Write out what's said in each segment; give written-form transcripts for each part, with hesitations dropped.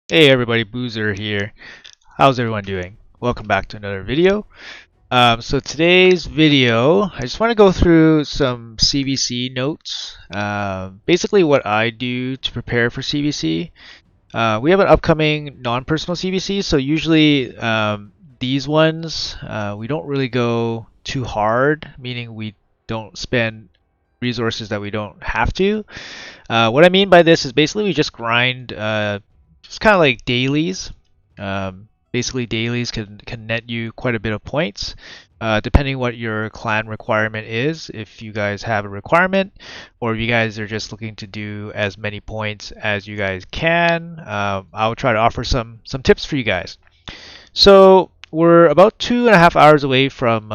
Hey everybody, Boozer here. How's everyone doing? Welcome back to another video. So today's video, I just want to go through some CVC notes. Basically what I do to prepare for CVC. We have an upcoming non-personal CVC, so usually these ones, we don't really go too hard, meaning we don't spend resources that we don't have to. What I mean by this is basically we just grind, just kind of like dailies. Basically, dailies can net you quite a bit of points, depending what your clan requirement is. If you guys have a requirement, or if you guys are just looking to do as many points as you guys can, I'll try to offer some tips for you guys. So we're about 2.5 hours away from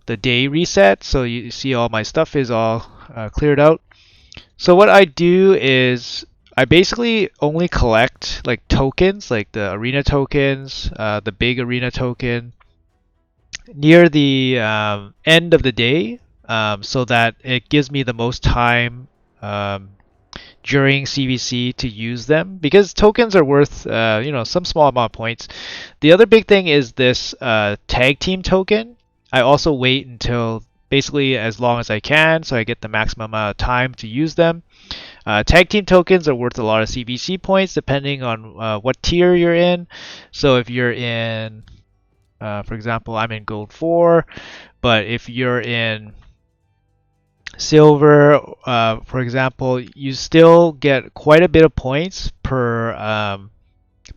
the day reset. So you see all my stuff is all cleared out. So what I do is I basically only collect like tokens, like the arena tokens, the big arena token, near the end of the day, so that it gives me the most time um, during CVC to use them because tokens are worth some small amount of points. The other big thing is this tag team token. I also wait until basically as long as I can so I get the maximum amount of time to use them. Tag team tokens are worth a lot of CVC points depending on what tier you're in. So if you're in, for example, I'm in gold 4, but if you're in silver, for example, you still get quite a bit of points per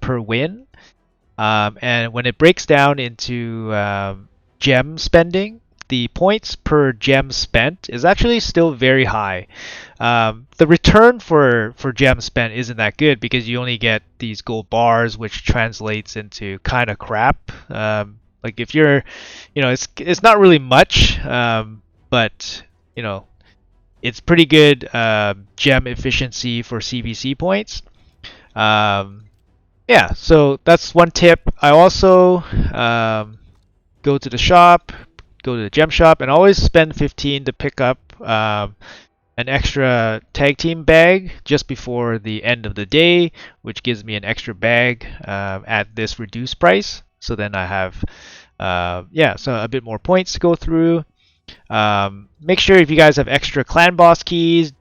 win. And when it breaks down into gem spending, the points per gem spent is actually still very high. The return for gem spent isn't that good because you only get these gold bars, which translates into kind of crap. Like if you're, it's not really much, but you know, it's pretty good gem efficiency for CVC points. Um, yeah, so that's one tip. I also go to the shop, go to the gem shop, and always spend 15 to pick up an extra tag team bag just before the end of the day, which gives me an extra bag at this reduced price. So then I have, so a bit more points to go through. Make sure if you guys have extra clan boss keys,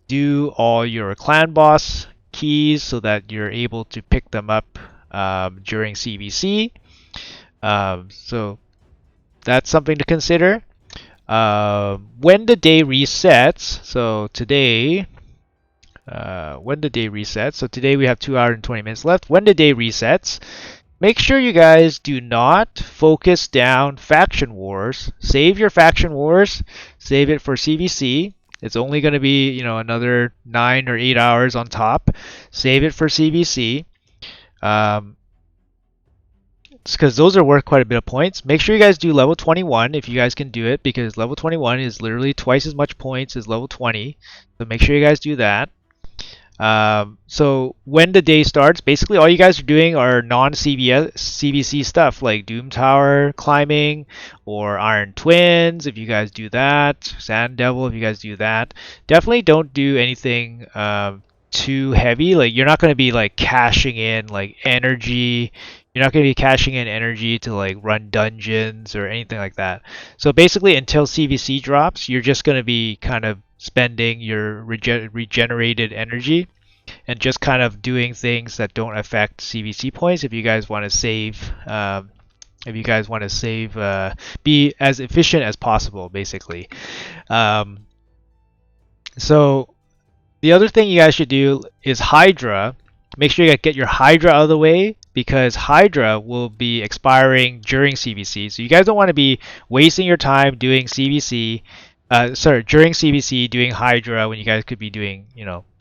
do all your clan boss keys so that you're able to pick them up during CVC. So that's something to consider. When the day resets, so today, when the day resets, so today we have 2 hours and 20 minutes left. When the day resets, make sure you guys do not focus down faction wars. Save your faction wars, save it for CVC. It's only going to be, another 9 or 8 hours on top. Save it for CVC. Um, because those are worth quite a bit of points. Make sure you guys do level 21 if you guys can do it, because level 21 is literally twice as much points as level 20. So make sure you guys do that. So when the day starts, basically all you guys are doing are non-CVC stuff like Doom Tower climbing or Iron Twins if you guys do that, Sand Devil if you guys do that. Definitely don't do anything too heavy. Like you're not going to be like cashing in like energy. You're not going to be cashing in energy to like run dungeons or anything like that. So basically until CVC drops, you're just going to be kind of spending your regenerated energy and just kind of doing things that don't affect CVC points if you guys want to save be as efficient as possible basically. um, so the other thing you guys should do is Hydra. Make sure you get your Hydra out of the way because Hydra will be expiring during CVC. So you guys don't want to be wasting your time doing CVC, during CVC doing Hydra when you guys could be doing,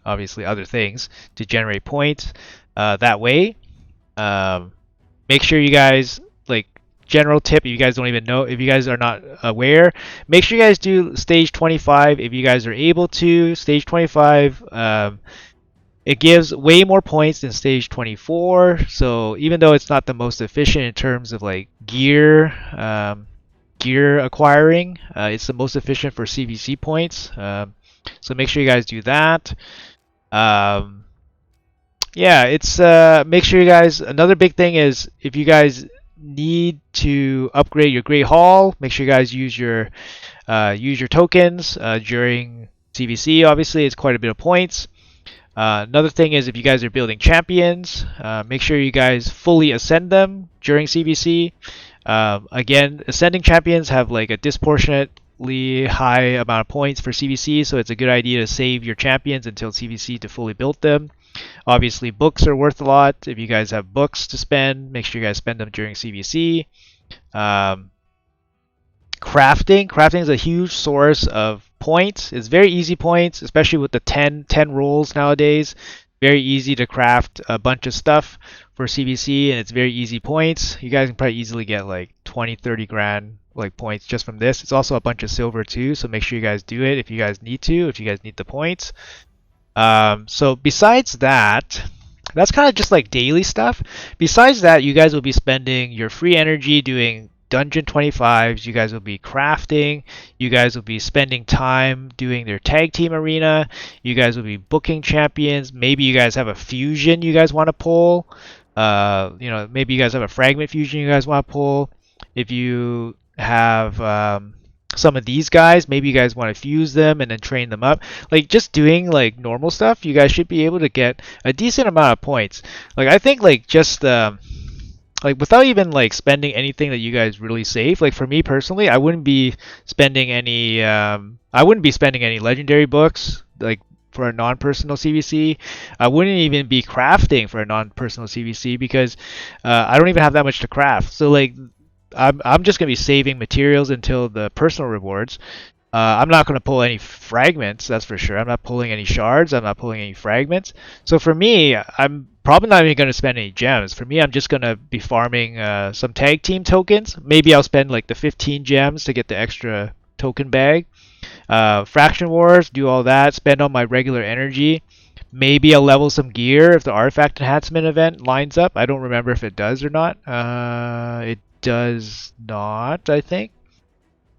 obviously other things to generate points that way. Um, Make sure you guys like general tip if you guys don't even know if you guys are not aware, make sure you guys do stage 25 if you guys are able to. Stage 25 it gives way more points than stage 24, so even though it's not the most efficient in terms of like gear acquiring, it's the most efficient for CVC points. So make sure you guys do that. um, yeah, it's make sure you guys. Another big thing is if you guys need to upgrade your Great Hall, make sure you guys use your tokens during CVC. Obviously, it's quite a bit of points. Another thing is if you guys are building champions, make sure you guys fully ascend them during CVC. Again, ascending champions have like a disproportionately high amount of points for CVC, so it's a good idea to save your champions until CVC to fully build them. Obviously, books are worth a lot. If you guys have books to spend, make sure you guys spend them during CVC. Um, crafting is a huge source of points. It's very easy points, especially with the 10 rolls nowadays. Very easy to craft a bunch of stuff for CVC, and it's very easy points. You guys can probably easily get like 20, 30 grand like points just from this. It's also a bunch of silver too, so make sure you guys do it if you guys need to, if you guys need the points. So besides that, that's kind of just like daily stuff. Besides that, you guys will be spending your free energy doing Dungeon 25s. You guys will be crafting. You guys will be spending time doing their tag team arena. You guys will be booking champions. Maybe you guys have a fusion you guys want to pull. Maybe you guys have a fragment fusion you guys want to pull. If you have some of these guys, maybe you guys want to fuse them and then train them up. Like just doing like normal stuff, you guys should be able to get a decent amount of points. Like I think like just like without even like spending anything that you guys really save. Like for me personally, I wouldn't be spending any legendary books like for a non-personal CVC. I wouldn't even be crafting for a non-personal CVC because I don't even have that much to craft. So like I'm just gonna be saving materials until the personal rewards. I'm not gonna pull any fragments, that's for sure. I'm not pulling any shards. I'm not pulling any fragments. So for me, I'm probably not even gonna spend any gems. For me, I'm just gonna be farming some tag team tokens. Maybe I'll spend like the 15 gems to get the extra token bag. Fraction wars, do all that. Spend on my regular energy. Maybe I'll level some gear if the artifact enhancement event lines up. I don't remember if it does or not. It does not, I think.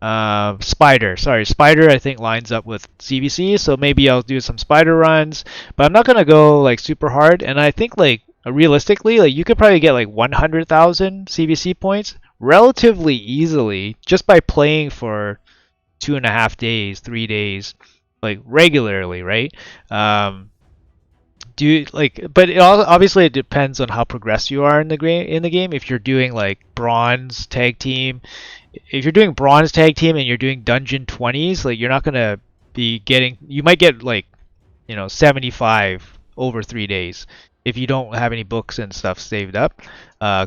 Spider I think lines up with CVC, so maybe I'll do some spider runs, but I'm not gonna go like super hard. And I think like realistically, like you could probably get like 100,000 CVC points relatively easily just by playing for 2.5 days, 3 days, like regularly, right? But obviously it depends on how progressed you are in the game. If you're doing like bronze tag team, if you're doing bronze tag team and you're doing dungeon 20s, like you're not gonna be getting. You might get like 75 over 3 days if you don't have any books and stuff saved up.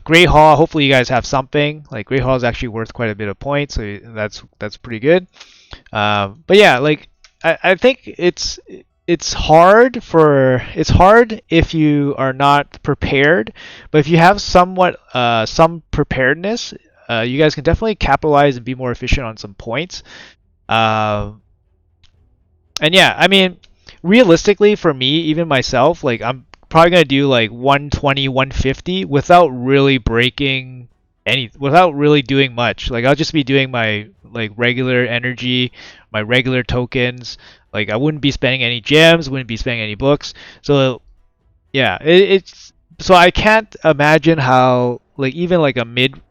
Great Hall, hopefully you guys have something. Like Great Hall is actually worth quite a bit of points, so that's pretty good. But yeah, like I think it's hard if you are not prepared, but if you have somewhat some preparedness, you guys can definitely capitalize and be more efficient on some points. And yeah, I mean, realistically for me, even myself, like I'm probably gonna do like 120, 150 without really without really doing much. Like I'll just be doing my like regular energy, my regular tokens. Like I wouldn't be spending any gems, wouldn't be spending any books. So yeah, it's so I can't imagine how like even like a mid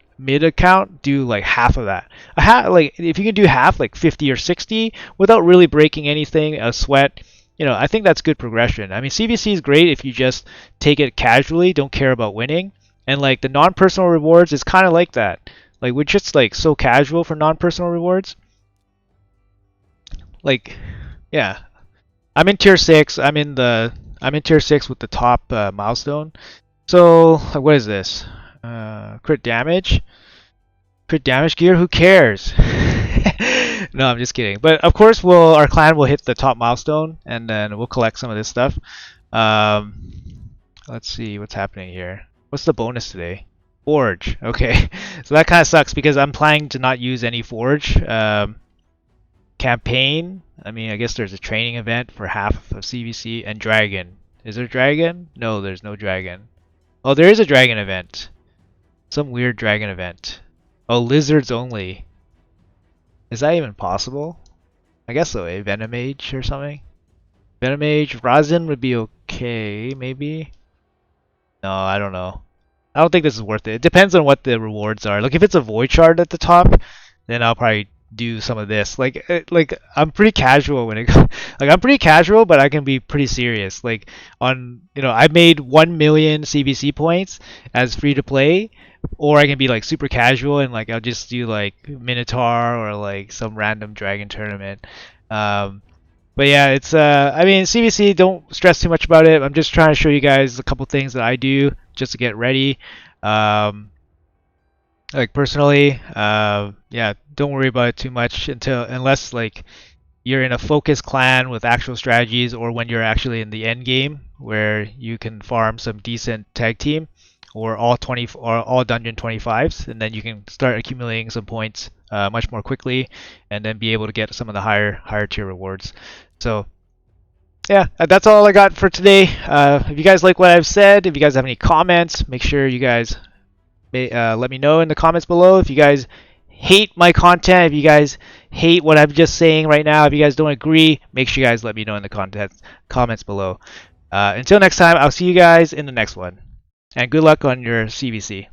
account do like half of that. Like if you can do half, like 50 or 60 without really breaking anything, a sweat, I think that's good progression. I mean, CVC is great if you just take it casually, don't care about winning. And like the non-personal rewards is kind of like that. Like we're just like so casual for non-personal rewards. Like, yeah, I'm in tier 6. I'm in tier 6 with the top milestone. So like, what is this? Crit damage. Crit damage gear. Who cares? No, I'm just kidding. But of course, our clan will hit the top milestone, and then we'll collect some of this stuff. Let's see what's happening here. What's the bonus today? Forge. Okay, so that kind of sucks because I'm planning to not use any forge. Campaign. I mean, I guess there's a training event for half of CVC and dragon. Is there dragon? No, there's no dragon. Oh, there is a dragon event. Some weird dragon event. Oh, lizards only. Is that even possible? I guess so, a Venomage or something. Venomage, Razin would be okay, maybe. No, I don't know. I don't think this is worth it. It depends on what the rewards are. Like if it's a void shard at the top, then I'll probably do some of this. Like I'm pretty casual when it like I'm pretty casual, but I can be pretty serious. Like on I made 1 million CBC points as free to play, or I can be like super casual and like I'll just do like Minotaur or like some random dragon tournament. Um, but yeah, it's I mean CVC, don't stress too much about it. I'm just trying to show you guys a couple things that I do just to get ready. Um, like personally, yeah, don't worry about it too much unless like you're in a focused clan with actual strategies, or when you're actually in the end game where you can farm some decent tag team or all 20 or all dungeon 25s, and then you can start accumulating some points much more quickly, and then be able to get some of the higher tier rewards. So yeah, that's all I got for today. If you guys like what I've said, if you guys have any comments, make sure you guys let me know in the comments below. If you guys hate my content, if you guys hate what I'm just saying right now, if you guys don't agree, make sure you guys let me know in the comments below. Until next time, I'll see you guys in the next one. And good luck on your CVC.